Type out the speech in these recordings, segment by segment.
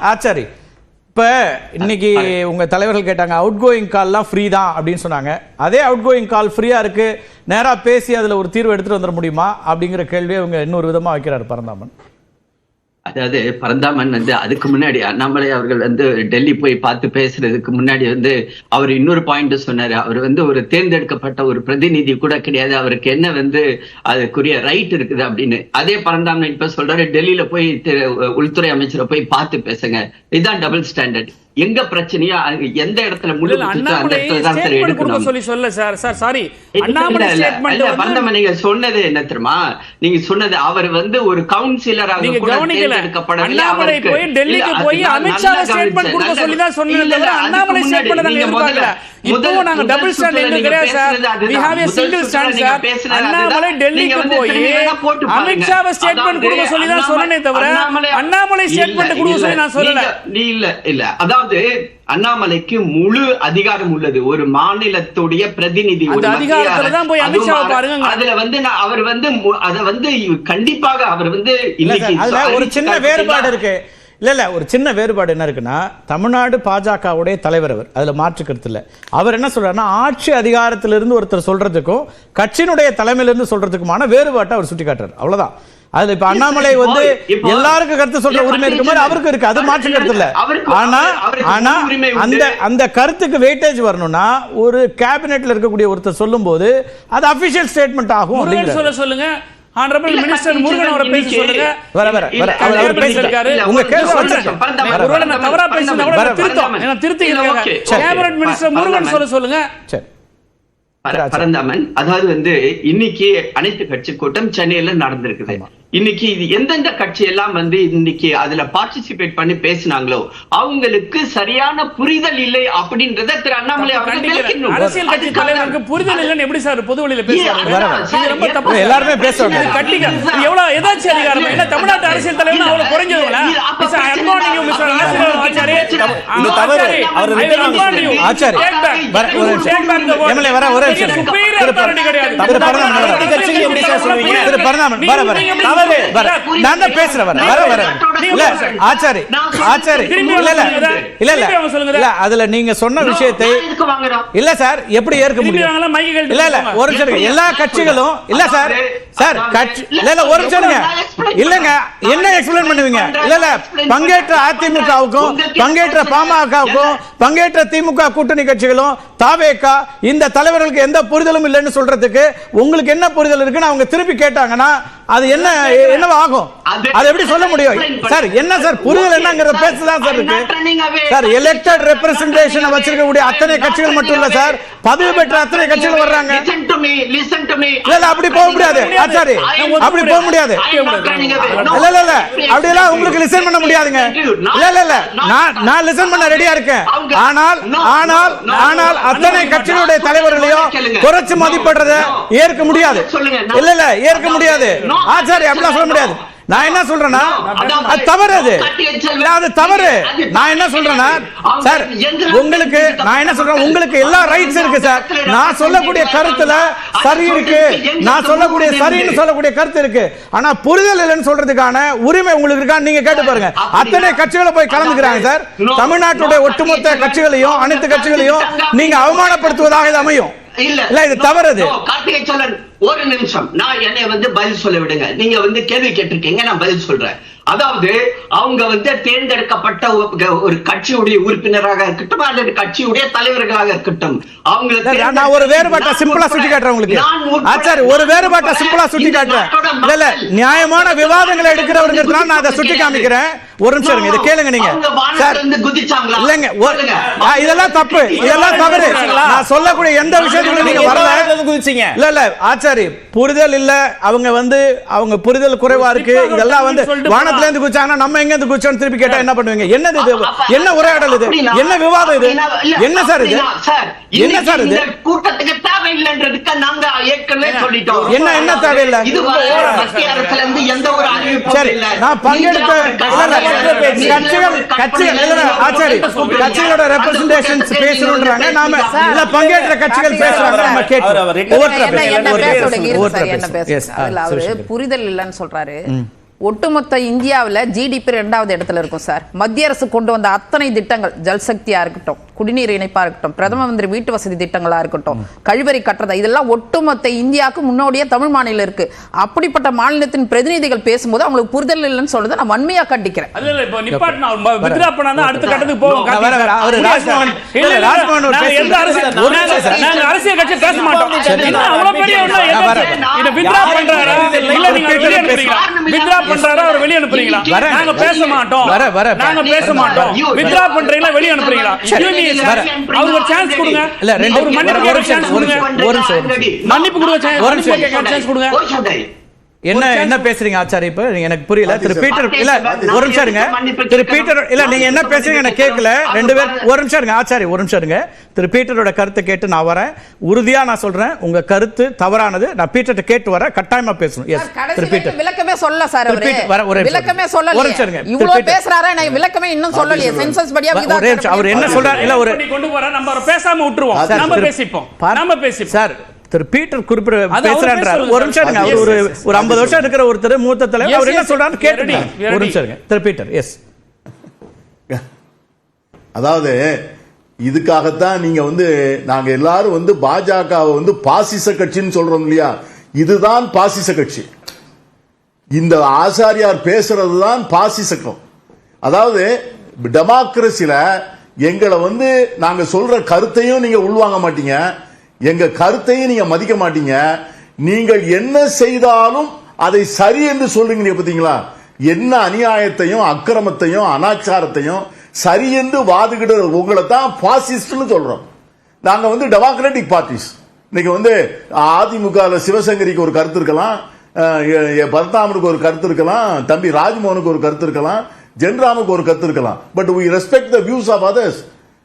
ஆச்சாரி இப்ப இன்னைக்கு உங்க தலைவர்கள் கேட்டாங்க அவுட் கோயிங் கால்லாம் ஃப்ரீ தான் அப்படின்னு சொன்னாங்க. அதே அவுட் கோயிங் கால் ஃப்ரீயா இருக்கு, நேரா பேசி அதுல ஒரு தீர்வு எடுத்துட்டு வந்துட முடியுமா அப்படிங்கிற கேள்வியை அவங்க இன்னொரு விதமா வைக்கிறாரு பரந்தாமன். அதாவது பரந்தாமன் அதுக்கு முன்னாடி அண்ணாமலை அவர்கள் டெல்லி போய் பார்த்து பேசுறதுக்கு முன்னாடி அவர் இன்னொரு பாயிண்ட் சொன்னாரு. அவர் ஒரு தேர்ந்தெடுக்கப்பட்ட ஒரு பிரதிநிதி கூட கிடையாது, அவருக்கு என்ன அதுக்குரிய ரைட் இருக்குது அப்படின்னு. அதே பரந்தாமன் இப்ப சொல்றாரு டெல்லியில போய் உள்துறை அமைச்சரை போய் பார்த்து பேசுங்க. இதுதான் டபுள் ஸ்டாண்டர்ட். எங்க பிரச்சனையா எந்த இடத்துல முழு பரந்தாமன் நீங்க சொன்னது என்ன தெரியுமா? நீங்க சொன்னது அவர் ஒரு கவுன்சிலராக அண்ணாமலைக்கு முழு அதிகாரம் உள்ளது. ஒரு மாநிலத்துடைய பிரதிநிதி, அதுல அவர் அத கண்டிப்பாக அவர் ஒரு சின்ன வேறுபாடு இருக்கு. இல்ல ஒரு சின்ன வேறுபாடு என்ன இருக்குன்னா, தமிழ்நாடு பாஜகவுடைய தலைவர் அவர், அதுல மாற்று கருத்து இல்ல. அவர் என்ன சொல்றாருன்னா, ஆட்சி அதிகாரத்திலிருந்து ஒருத்தர் சொல்றதுக்கும் கட்சியினுடைய தலைமையிலிருந்து சொல்றதுக்குமான வேறுபாட்டை அவர் சுட்டி காட்டுறாரு. அவ்வளவுதான். அதுல இப்ப அண்ணாமலை எல்லாருக்கும் கருத்து சொல்ற உரிமை இருக்கு மாதிரி அவருக்கு இருக்கு, அது மாற்று கருத்து இல்ல. ஆனா அந்த கருத்துக்கு வெயிட்டேஜ் வரணும்னா ஒரு கேபினெட்ல இருக்கக்கூடிய ஒருத்தர் சொல்லும் போது அது அபிஷியல் ஸ்டேட்மெண்ட் ஆகும். சொல்லுங்க Honorable Minister முருகன் அவரை பேச சொல்லுங்க. அவர் பேசிருக்காரு. உங்க கேள்வி ஒருவேளை நான் தவறா பேசினா கூட திருத்திக்கிறேன். கேபினட் மினிஸ்டர் முருகன் சொல்லுங்க. சரி பரந்தாமன், அதாவது இன்னைக்கு அனைத்து கட்சி கூட்டம் சென்னையில நடந்திருக்குது. இன்னைக்கு இது எந்தெந்த கட்சி எல்லாம் இன்னைக்கு அதுல பார்ட்டிசிபேட் பண்ணி பேசினாங்களோ அவங்களுக்கு சரியான புரிதல் இல்லை அப்படின்றத திரு அண்ணாமலை அவர்கள் அரசியல் கட்சி தலைவருக்கு புரிதல் இல்லைன்னு எப்படி சார் பொது வெளியில பேசுறாங்க? எல்லாருமே பேசுவாங்க. எவ்வளவு எதாச்சும் அதிகாரம் என்ன தமிழ்நாட்டு அரசியல் தலைவர் அவ்வளவு குறைஞ்சவங்களா? நான் பேசுறேன். அதுல நீங்க சொன்ன விஷயத்தை இல்ல சார் எப்படி ஏற்க முடியும்? இல்ல இல்ல ஒரு நிமிஷம், எல்லா கட்சிகளும் இல்ல சார் ஒரு நிமிஷம் இல்லங்க, என்ன எக்ஸ்பிளைன் பண்ணுவீங்க? இல்ல இல்ல பங்கேற்ற அதிமுகவுக்கும் பங்கேற்ற பாமகவுக்கும் பங்கேற்ற திமுக கூட்டணி கட்சிகளும் தாவேகா இந்த தலைவர்களுக்கு எந்த புரிதலும் இல்லைன்னு சொல்றதுக்கு உங்களுக்கு என்ன புரிதல் இருக்குன்னு அவங்க திருப்பி கேட்டாங்கன்னா அது என்னவா ஆகும்? அது எப்படி சொல்ல முடியும் சார்? என்ன சார் புரிதல் என்னங்கறத பேசதான் சார் இருக்கு சார். எலெக்டட் ரெப்ரசன்டேஷன் வச்சிருக்கக்கூடிய அத்தனை கட்சிகள் மட்டும் இல்ல சார், பதவி பெற்ற அத்தனை கட்சிகள் வர்றாங்க. இல்ல அப்படி போக முடியாது ஆச்சாரி, அப்படி போக முடியாது. இல்ல இல்ல இல்ல அப்படி எல்லாம் உங்களுக்கு லிசன் பண்ண முடியாதுங்க. இல்ல இல்ல இல்ல நான் லிசன் பண்ண ரெடியா இருக்கேன். ஆனால் அத்தனை கட்சிகளுடைய தலைவர்களையும் குறைச்சு மதிப்பிடுறத ஏற்க முடியாது. இல்ல இல்ல ஏற்க முடியாது ஆச்சாரி, அப்படிலாம் சொல்ல முடியாது. நான் என்ன சொல்றேன்னா அது தவறு, அது தவறு. நான் என்ன சொல்றேன்னா சார் உங்களுக்கு நான் என்ன சொல்றேன், உங்களுக்கு எல்லா ரைட்ஸ் இருக்கு சார். நான் சொல்லக்கூடிய கருத்துல சரி இருக்கு, நான் சொல்லக்கூடிய சரின்னு சொல்லக்கூடிய கருத்து இருக்கு. ஆனா புரிதல் இல்லைன்னு சொல்றதுக்கான உரிமை உங்களுக்கு இருக்கா நீங்க கேட்டு பாருங்க. அத்தனை கட்சிகளை போய் கலந்துக்கிறாங்க சார். தமிழ்நாட்டுடைய ஒட்டுமொத்த கட்சிகளையும் அனைத்து கட்சிகளையும் நீங்க அவமானப்படுத்துவதாக இது அமையும். இல்ல இது தவறு. கார்த்திகை சோழன் ஒரு நிமிஷம், நான் என்னை பதில் சொல்ல விடுங்க. நீங்க கேள்வி கேட்டிருக்கீங்க, நான் பதில் சொல்றேன். அதாவது அவங்க தேர்ந்தெடுக்கப்பட்ட ஒரு கட்சியுடைய உறுப்பினராக இருக்கட்டும் அல்லது கட்சியுடைய தலைவர்களாக இருக்கட்டும், அவங்களுக்கு நான் ஒரு வேறுபாட்டை சிம்பிளா சுட்டி காட்டுறேன் உங்களுக்கு ஆச்சாரி, ஒரு வேறுபாட்டை சிம்பிளா சுட்டி காட்டுறேன். இல்ல நியாயமான விவாதங்களை எடுக்கிறவர்கள் நான் அதை சுட்டி காமிக்கிறேன். ஒரு நிமிஷம் இருங்க, இதை கேளுங்க நீங்க சார். இல்லங்க இதெல்லாம் தப்பு, இதெல்லாம் தவறு. நான் சொல்லக்கூடிய எந்த விஷயத்துக்கும் நீங்க வரல குதிச்சீங்க. இல்ல இல்ல ஆச்சாரி புரிதல் இல்ல, அவங்க புரிதல் குறைவா இருக்கு. இதெல்லாம் வானத்துல இருந்து குதிச்சாங்கன்னா நம்ம எங்க இருந்து குதிச்சோம் திருப்பி கேட்டா என்ன பண்ணுவீங்க? என்னது இது? என்ன உரையாடல் இது? என்ன விவாதம் இது? என்ன சார் இது? என்ன சார் இது? கூட்டத்துக்கு தேவையில்லைன்றதுக்கு நாங்க ஏற்கனவே சொல்லிட்டோம். என்ன தேவையில்லை? இது மத்திய அரசுல இருந்து எந்த ஒரு அறிவிப்பும் இல்ல. நான் பங்கெடுத்த கட்சிகளோட ரெப்ரசன்டேஷன்ஸ் பேசணும்ன்றாங்க, நாம இல்ல பங்கேற்ற கட்சிகள் பேசுறாங்க, நம்ம கேட்கிறோம். புரிதல் இல்லைன்னு சொல்றாரு. ஒட்டுமொத்த இந்தியாவில் ஜிடிபி 2வது இடத்துல இருக்கும் சார். மத்திய அரசு கொண்டு வந்த அத்தனை திட்டங்கள், ஜல்சக்தியா இருக்கட்டும், குடிநீர் இணைப்பா இருக்கட்டும், பிரதம மந்திரி வீட்டு வசதி திட்டங்களா இருக்கட்டும், கழிவறை கட்டுறதா, இதெல்லாம் ஒட்டுமொத்த இந்தியாவுக்கு முன்னோடியே தமிழ் மாநிலம் இருக்கு. அப்படிப்பட்ட மாநிலத்தின் பிரதிநிதிகள் பேசும்போது அவங்களுக்கு புரிதல் இல்லைன்னு சொல்றதை நான் வன்மையா கண்டிக்கிறேன். அரசியல் கட்சி பேச மாட்டோம். பண்றாரா அவர் வெளிய அனுப்புறீங்களா? நாங்க பேச மாட்டோம். நாங்க பேச மாட்டோம். வித்ரா பண்றீங்களா வெளிய அனுப்புறீங்களா? அவருக்கு ஒரு சான்ஸ் கொடுங்க. இல்ல ரெண்டு மன்னிப்பு கேட்க சான்ஸ் கொடுங்க. மன்னிப்பு கொடுங்க, சான்ஸ் கொடுங்க. என்ன பேசுறீங்க ஆச்சாரி? இப்ப எனக்கு புரியல. திரு பீட்டர் இல்ல ஒரு நிமிஷம் இருங்க. திரு பீட்டர் இல்ல நீங்க என்ன பேசுறீங்க எனக்கு கேட்கல. ரெண்டு பேர் ஒரு நிமிஷம் இருங்க. ஆச்சாரி ஒரு நிமிஷம் இருங்க. திரு பீட்டரோட கருத்தை கேட்டு நான் வரேன். உறுதியா நான் சொல்றேன், உங்க கருத்து தவறானது. நான் பீட்டர்ட்ட கேட்டு வரேன். கட்டாயமா பேசணும். எஸ் திரு பீட்டர் விளக்கமே சொல்லல சார். அவரு விளக்கமே சொல்லல. ஒரு நிமிஷம் இருங்க. இவ்வளவு பேசுறாரே, நான் விளக்கமே இன்னும் சொல்லலையே. சென்சஸ் படியா அவர் என்ன சொல்றாரு? இல்ல ஒரு கொண்டு போற நம்ம பேசாம விட்டுருவோம். நம்ம பேசிப்போம் சார். திரு பீட்டர் குறிப்பிட பேசுறாரு. ஒரு நிமிஷம் இருங்க. அவர் ஒரு 50 வருஷம் இருக்கிற ஒருத்தர், மூத்த தலைவர், அவர் என்ன சொல்றாரு கேட்டுங்க. ஒரு நிமிஷம் இருங்க. திரு பீட்டர் எஸ். அதாவது இதுக்காகத்தான் நீங்க நாங்க எல்லாரும் பாஜகவை பாசிச கட்சின்னு சொல்றோம் இல்லையா? இதுதான் பாசிச கட்சி. இந்த ஆசாரியார் பேசுறதுதான் பாசிசம். அதாவது டெமோக்ரஸில எங்களை நாங்க சொல்ற கருத்தையும் நீங்க உள்வாங்க மாட்டீங்க, எங்க கருத்தையும் நீங்க மதிக்க மாட்டீங்க. நீங்கள் என்ன செய்தாலும் அதை சரி என்று சொல்றீங்க பாத்தீங்களா? என்ன அநியாயத்தையும் அக்கிரமத்தையும் அனாச்சாரத்தையும் சரி என்று வாதுகிற உங்களை தான் பாசிஸ்ட்னு சொல்றோம். நாங்க டெமோக்ராட்டிக் பார்ட்டிஸ். இன்னைக்கு அதிமுக சிவசங்கரிக்கு ஒரு கருத்து இருக்கலாம், பரதாமனுக்கு ஒரு கருத்து இருக்கலாம், தம்பி ராஜ்மோகனுக்கு ஒரு கருத்து இருக்கலாம், ஜென்ராமுக்கு ஒரு கருத்து இருக்கலாம். But we respect the views of others.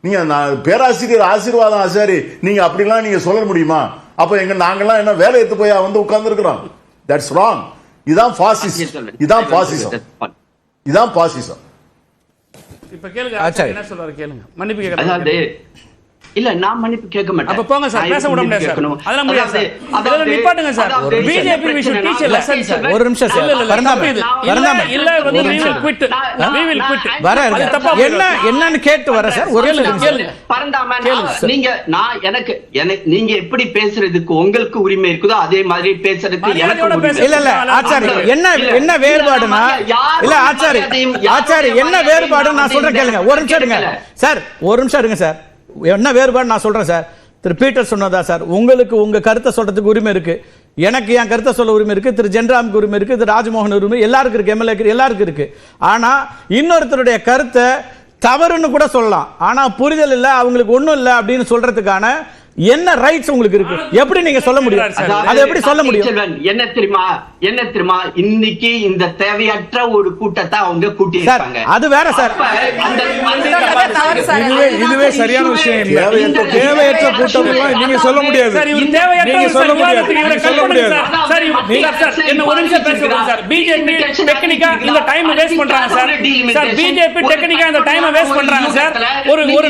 நீங்க பேராசிரியர் ஆசீர்வாதம் ஆசாரி நீங்க அப்படிலாம் நீங்க சொல்ல முடியுமா? அப்ப நாங்கெல்லாம் என்ன வேலை எடுத்து போய் உட்கார்ந்து இருக்கிறோம்? That's wrong. இதான் பாசிசம். இதான் பாசிசம். இதான் பாசிசம். இப்ப கேளுங்க என்ன சொல்றாரு கேளுங்க. மன்னிப்பு கேக்குறாரு. இல்ல நான் மன்னிப்பு கேட்க மாட்டேன். அப்ப போங்க சார், பேச விட முடியாது சார். அதெல்லாம் முடியாது சார். அதெல்லாம் நிப்பாட்டுங்க சார். BJP we should teach a lesson சார். ஒரு நிமிஷம் சார். பரந்தாமன் இல்ல we will quit. We will quit. என்னன்னு கேட்டு வர சார். ஒரு நிமிஷம் பரந்தாமன், நீங்க எப்படி பேசுறதுக்கு உங்களுக்கு உரிமை இருக்குதோ அதே மாதிரி பேசுறதுக்கு எனக்கு உரிமை. இல்ல ஆச்சாரி என்ன வேறுபாடுனா இல்ல ஆச்சாரி என்ன வேறுபாடு நான் சொல்றேன் கேளுங்க. ஒரு நிமிஷம் இருங்க சார். ஒரு நிமிஷம் இருங்க சார். என்ன வேறுபாடு நான் சொல்றேன் சார். திரு பீட்டர் சொன்னதா சார், உங்களுக்கு உங்க கருத்தை சொல்றதுக்கு உரிமை இருக்கு, எனக்கு என் கருத்தை சொல்ல உரிமை இருக்கு, திரு ஜென்ராமுக்கு உரிமை இருக்கு, திரு ராஜ்மோகன் உரிமை, எல்லாருக்கும் இருக்கு, எம்எல்ஏ எல்லாருக்கும் இருக்கு. ஆனா இன்னொருத்தருடைய கருத்தை தவறுன்னு கூட சொல்லலாம். ஆனா புரிதல் இல்ல, அவங்களுக்கு ஒண்ணும் இல்ல அப்படின்னு சொல்றதுக்கான என்ன ரைட்ஸ் உங்களுக்கு இருக்கு? எப்படி நீங்க சொல்ல முடியும்? அது எப்படி சொல்ல முடியும்? என்ன தெரியுமா இன்னைக்கு இந்த தேவையற்ற ஒரு கூட்டத்தை அவங்க கூட்டி இருக்காங்க. அது வேற சார். இதுவே சரியான விஷயம் இல்ல. தேவையற்ற கூட்டம் நீங்க சொல்ல முடியாது. சார் இவங்க தேவையற்ற சொல்ல முடியாது. சார் என்ன ஒரு நிமிஷம் பேசுங்க சார். பிஜேபி டெக்னிக்கா இந்த டைம் வேஸ்ட் பண்றாங்க சார். சார் பிஜேபி டெக்னிக்கா இந்த டைம் வேஸ்ட் பண்றாங்க சார். ஒரு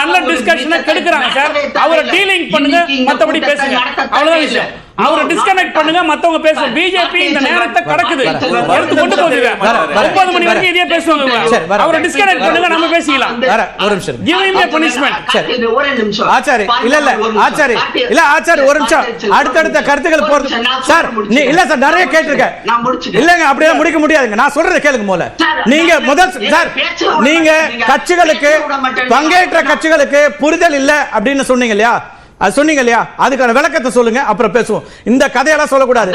நல்ல டிஸ்கஷனை கெடுக்குறாங்க சார். அவரை டீலிங் பண்ணுங்க, மத்தபடி பேசுங்க. அவ்வளவுதான் விஷயம். அவரை டிஸ்கனெக்ட் பண்ணுங்க, மத்தவங்க பேசுங்க. பிஜேபி இந்த நேரத்தை கடக்குது, எடுத்து கொண்டு போகுது. 9 மணி வரைக்கும் இதே பேசுவாங்க. அவரை டிஸ்கனெக்ட் பண்ணுங்க, நம்ம பேசிக்கலாம். ஒரு நிமிஷம். Give him a punishment. ஒரு நிமிஷம் ஆச்சாரி. இல்ல ஆச்சாரி ஒரு நிமிஷம். அடுத்தடுத்த கருத்துக்கள் போறது சார். இல்ல சார், நிறைய கேட்டிருக்கேன். நான் முடிச்சுக்கிறேன். இல்லங்க அப்படியே முடிக்க முடியாதுங்க. நான் சொல்றதை கேளுங்க முதல்ல. நீங்க முதல் சார், நீங்க கட்சிகளுக்கு பங்கேற்ற கட்சிகளுக்கு புரிதல் இல்ல அப்படின்னு சொன்னீங்க இல்லையா? அது சொன்னீங்க இல்லையா? அதுக்கான விளக்கத்தை சொல்லுங்க, அப்புறம் பேசுவோம். இந்த கதையெல்லாம் சொல்லக்கூடாது.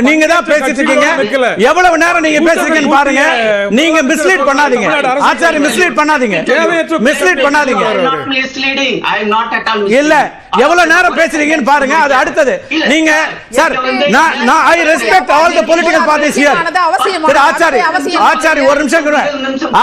நீங்க தான் பேசிட்டு இருக்கீங்க. எவ்வளவு நேரம் நீங்க பேசுறீங்கன்னு பாருங்க. நீங்க மிஸ்லீட் பண்ணாதீங்க ஆச்சாரி. மிஸ்லீட் பண்ணாதீங்க. இல்ல எவ்வளவு நேரம் பேசுறீங்கன்னு பாருங்க. அது அடுத்தது. நீங்க சார், நான் I respect all the political parties here. Achari ஒரு நிமிஷம்.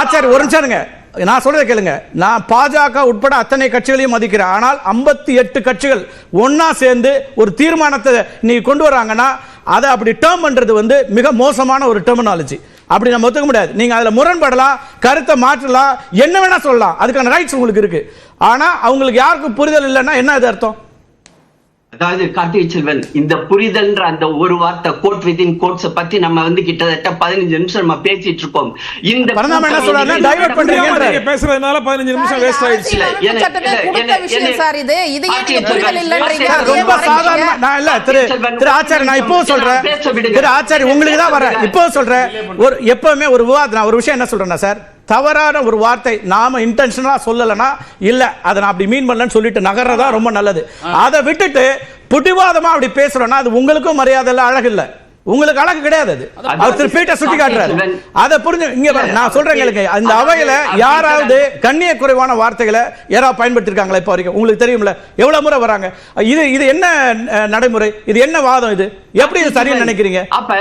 ஆச்சாரி ஒரு நிமிஷம் இருங்க. நான் சொல்றதை கேளுங்க. நான் பாஜக உட்பட அத்தனை கட்சிகளையும் மதிக்கிறேன். ஆனால் 58 கட்சிகள் ஒன்னா சேர்ந்து ஒரு தீர்மானத்தை நீ கொண்டு வராங்கன்னா அதை அப்படி டேர்ம் பண்றது மிக மோசமான ஒரு டெர்மினாலஜி. அப்படி நம்ம ஒத்துக்க முடியாது. நீங்க அதுல முரண்படலாம், கருத்தை மாற்றலாம், என்ன வேணா சொல்லலாம். அதுக்கான ரைட்ஸ் உங்களுக்கு இருக்கு. ஆனா அவங்களுக்கு யாருக்கும் புரிதல் இல்லைன்னா என்ன அது அர்த்தம்? அதாவது கார்த்திகை செல்வன், இந்த புரிதல்ன்ற அந்த ஒரு வார்த்தை கோட் வித்தின் கோட்ஸ் பத்தி நம்ம வந்து கிட்டத்தட்ட 15 நிமிஷம் நம்ம பேசிட்டு இருக்கோம். இந்த பேசுறதுனால 15 நிமிஷம் வேஸ்ட் ஆயிடுச்சு. ரொம்ப சாதாரண நான் இல்ல திரு ஆச்சாரி, நான் இப்போ சொல்றேன் திரு ஆச்சாரி உங்களுக்கு தான் வரேன். இப்போ சொல்றேன், ஒரு எப்பவுமே ஒரு விவாதம் நான் ஒரு விஷயம் என்ன சொல்றேன்னா சார், தவறான ஒரு வார்த்தை நாம இன்டென்ஷனலா சொல்லலனா இல்ல அதை நான் அப்படி மீன் பண்ணலன்னு சொல்லிட்டு நகர்றதா ரொம்ப நல்லது. அதை விட்டுட்டு புடிவாதமா அப்படி பேசுறோம்னா அது உங்களுக்கும் மரியாதை இல்ல, அழகு இல்ல, உங்களுக்கு அழகு கிடையாது. அது அவர் திரு பீட்டர் சுட்டி காட்டுறாரு. அதை புரிஞ்சு இங்க நான் சொல்றேன் கேளுங்க, அந்த அவையில யாராவது கண்ணிய குறைவான வார்த்தைகளை யாராவது பயன்படுத்திருக்காங்களா இப்ப வரைக்கும்? உங்களுக்கு தெரியும்ல எவ்வளவு முறை வராங்க. இது என்ன நடைமுறை, இது என்ன வாதம், இது எப்படி இது சரின்னு நினைக்கிறீங்க? அப்ப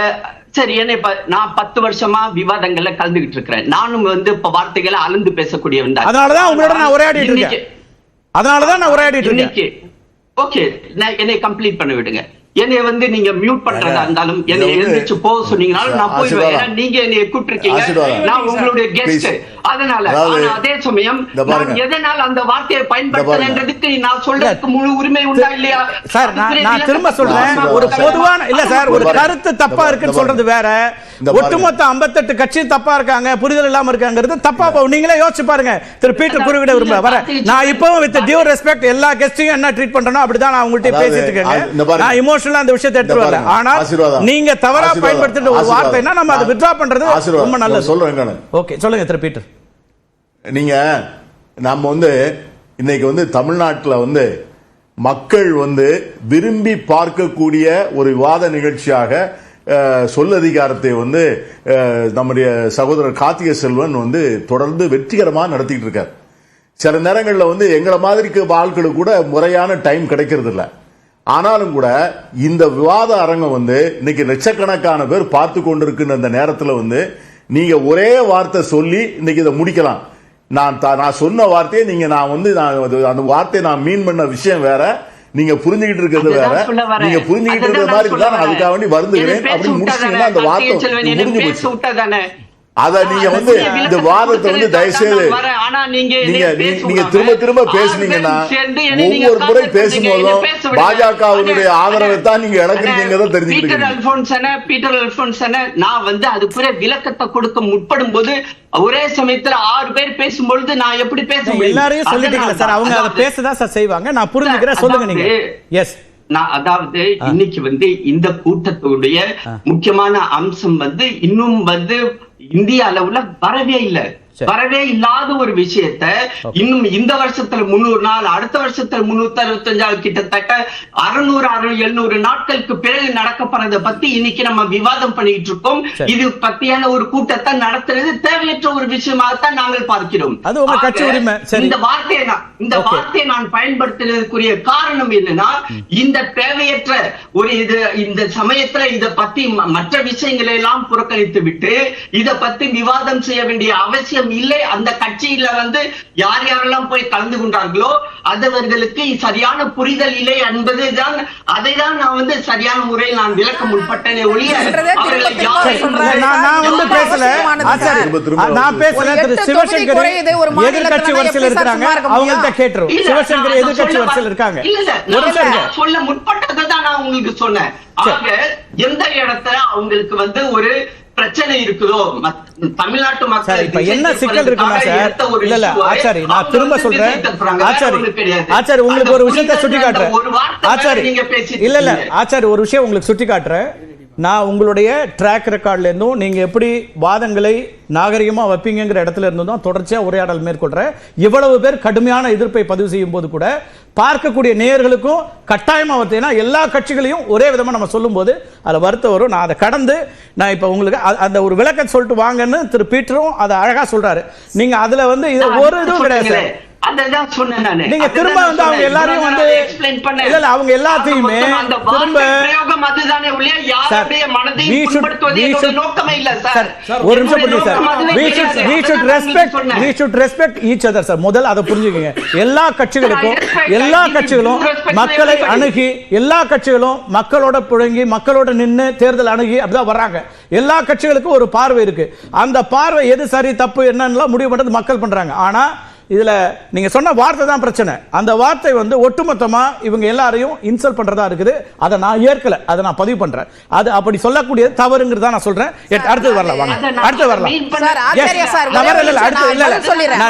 சரி, என்ன இப்ப நான் 10 வருஷமா விவாதங்கள்ல கலந்துகிட்டு இருக்கிறேன். நானும் வந்து இப்ப வார்த்தைகளை அளந்து பேசக்கூடியவன் தான். அதனாலதான் உங்களோட நான் உரையாடிட்டு இருக்கேன். ஓகே, என்னை கம்ப்ளீட் பண்ண விடுங்க. என்னை வந்து நீங்க மியூட் பண்றதா இருந்தாலும் என்னை எழுந்திருச்சு போக சொன்னீங்கனாலும் நான் போயிடுவேன். ஏன்னா நீங்க என்னை கூப்பிட்டுருக்கீங்க, நான் உங்களுடைய கெஸ்ட். அதனால அதே சமயம் எதனால அந்த வார்த்தையை பயன்படுத்துறதுக்கு நான் சொல்றதுக்கு முழு உரிமை உண்டா இல்லையா சார்? நான் திரும்ப சொல்றேன், ஒரு பொதுவான இல்ல சார், ஒரு கருத்து தப்பா இருக்குன்னு சொல்றது வேற, ஒட்டுமொத்த 58 கட்சி தப்பா இருக்காங்க, புரிதல் இல்லாம இருக்காங்கிறது தப்பா. நீங்களே யோசிச்சு பாருங்க. திரு பீட்டர் குறுக்கிட விரும்ப வர நான் இப்போ வித் டியூ ரெஸ்பெக்ட் எல்லா கெஸ்டையும் என்ன ட்ரீட் பண்றேனோ அப்படிதான் நான் உங்கள்கிட்ட பேசிட்டு இருக்கேன். நான் இமோஷனலா அந்த விஷயத்தை எடுத்து வரல. ஆனால் நீங்க தவறா பயன்படுத்தின ஒரு வார்த்தைனா நம்ம அதை வித்ட்ரா பண்றது ரொம்ப நல்லது. சொல்றேன். ஓகே சொல்லுங்க திரு பீட்டர். நீங்க நம்ம வந்து இன்னைக்கு வந்து தமிழ்நாட்டில் வந்து மக்கள் வந்து விரும்பி பார்க்கக்கூடிய ஒரு விவாத நிகழ்ச்சியாக சொல்லதிகாரத்தை வந்து நம்முடைய சகோதரர் கார்த்திகை செல்வன் வந்து தொடர்ந்து வெற்றிகரமாக நடத்திட்டு இருக்கார். சில நேரங்களில் வந்து எங்களை மாதிரி ஆட்களுக்கு கூட முறையான டைம் கிடைக்கிறது இல்லை. ஆனாலும் கூட இந்த விவாத அரங்கம் வந்து இன்னைக்கு லட்சக்கணக்கான பேர் பார்த்து கொண்டிருக்கின்ற அந்த நேரத்தில் வந்து நீங்க ஒரே வார்த்தை சொல்லி இன்னைக்கு இதை முடிக்கலாம். நான் சொன்ன வார்த்தையை நீங்க அந்த வார்த்தையை நான் மீன் பண்ண விஷயம் வேற, நீங்க புரிஞ்சுக்கிட்டு இருக்கிறது வேற. நீங்க புரிஞ்சுக்கிட்டு இருக்கிற மாதிரி தான் நான் அதுக்காக வேண்டி வருந்துகிறேன் அப்படின்னு முடிச்சீங்கன்னா அந்த வார்த்தை முடிஞ்சு போச்சு. அத நீங்க வந்து இந்த வாதத்தை வந்து தயவுசெய்து நீங்க திரும்ப திரும்ப பேசுனீங்கன்னா ஒவ்வொரு முறை பேசும்போதும் பாஜகவினுடைய ஆதரவை தான் நீங்க இழக்கிறீங்கிறத தெரிஞ்சுக்கிட்டீங்க. பீட்டர் அல்போன்ஸ் நான் வந்து அதுக்குரிய விளக்கத்தை கொடுக்க முற்படும் போது ஒரே சமயத்துல 6 பேர் பேசும்பொழுது நான் எப்படி பேச முடியும்? எல்லாரையும் சொல்லிட்டீங்களா சார்? அவங்க அதை பேசதான் சார் செய்வாங்க. நான் புரிஞ்சுக்கிறேன், சொல்லுங்க நீங்க. எஸ், நான் அதாவது இன்னைக்கு வந்து இந்த கூட்டத்துடைய முக்கியமான அம்சம் வந்து இன்னும் வந்து இந்திய அளவுல வரவே இல்லாத ஒரு விஷயத்த இன்னும் இந்த வருஷத்துல 300 நாள், அடுத்த வருஷத்துல 365 கிட்டத்தட்ட 600-700 நாட்களுக்கு பிறகு நடக்கப்படுறத பத்தி இன்னைக்கு நம்ம விவாதம் பண்ணிட்டு இருக்கோம். இது பத்தியான ஒரு கூட்டத்தை நடத்துறது தேவையற்ற ஒரு விஷயமாகத்தான் நாங்கள் பார்க்கிறோம். இந்த வார்த்தையை நான் பயன்படுத்துறதுக்குரிய காரணம் என்னன்னா, இந்த தேவையற்ற ஒரு இந்த சமயத்துல இத பத்தி மற்ற விஷயங்களை எல்லாம் புறக்கணித்து விட்டு இத பத்தி விவாதம் செய்ய வேண்டிய அவசியம் இல்லை. அந்த கட்சியில வந்து யார் யாரெல்லாம் போய் கலந்து கொண்டார்களோ அதவர்களுக்கு சரியான புரிதல் இல்லை என்பதுதான், அதை தான் நான் வந்து சரியான முறையில் நான் விளக்க முற்பட்டேனே ஒழிய நான் வந்து பேசல. நான் பேசல. திரு சிவசங்கர் எதிர்கட்சி வரிசையில் இருக்காங்க, அவங்கள்ட்ட கேட்டுரும். சிவசங்கர் எதிர்கட்சி வரிசையில் இருக்காங்க. சொல்ல முற்பட்டதை தான் நான் உங்களுக்கு சொன்னேன். ஆக எந்த இடத்துல அவங்களுக்கு வந்து ஒரு பிரச்சனை இருக்குதோ தமிழ்நாட்டு மக்கள் இப்ப என்ன சிக்கல் இருக்குன்னா சார், இல்ல ஆச்சாரி நான் திரும்ப சொல்றேன். ஆச்சாரி உங்களுக்கு ஒரு விஷயத்தை சுட்டி காட்டுறேன். ஆச்சாரி இல்ல ஆச்சாரி ஒரு விஷயம் உங்களுக்கு சுட்டி காட்டுறேன். நான் உங்களுடைய ட்ராக் ரெக்கார்ட்ல இருந்தும் நீங்க எப்படி வாதங்களை நாகரிகமா வைப்பீங்கிற இடத்துல இருந்தும் தான் தொடர்ச்சியா உரையாடல் மேற்கொள்றேன். இவ்வளவு பேர் கடுமையான எதிர்ப்பை பதிவு செய்யும் போது கூட பார்க்கக்கூடிய நேயர்களுக்கும் கட்டாயமா வருது. எல்லா கட்சிகளையும் ஒரே விதமா நம்ம சொல்லும் போது அதுல வருத்தம் வரும். நான் அதை கடந்து நான் இப்ப உங்களுக்கு அந்த ஒரு விளக்கம் சொல்லிட்டு வாங்கன்னு திரு பீட்டரும் அதை அழகா சொல்றாரு. நீங்க அதுல வந்து இது ஒரு இதுவும் கிடையாது. நீங்க திரும்ப வந்து அவங்க எல்லாரையும் வந்து இல்ல அவங்க எல்லாத்தையுமே திரும்ப ஒரு நிமிஷம் புரியுது sir. we should respect each other sir. முதல்ல அதை புரிஞ்சுக்கங்க. எல்லா கட்சிகளும் மக்களை அணுகி, எல்லா கட்சிகளும் மக்களோட புழங்கி மக்களோட நின்று தேர்தல் அணுகி அப்படிதான் வர்றாங்க. எல்லா கட்சிகளுக்கும் ஒரு பார்வை இருக்கு. அந்த பார்வை எது சரி தப்பு என்னன்னு முடிவு பண்றது மக்கள் பண்றாங்க. ஆனா இதுல நீங்க சொன்ன வார்த்தை தான் பிரச்சனை. அந்த வார்த்தை வந்து ஒட்டுமொத்தமா இவங்க எல்லாரையும் இன்சல்ட் பண்றதா இருக்குது. அதை நான் ஏற்கல, அதை நான் பதிவு பண்றேன். அது அப்படி சொல்லக்கூடியது தவறுங்கிறதா நான் சொல்றேன். அடுத்து வரலாம், வாங்க அடுத்து வரலாம். சார், ஆச்சாரியா சார், அடுத்து இல்ல சொல்லிடுறேன்.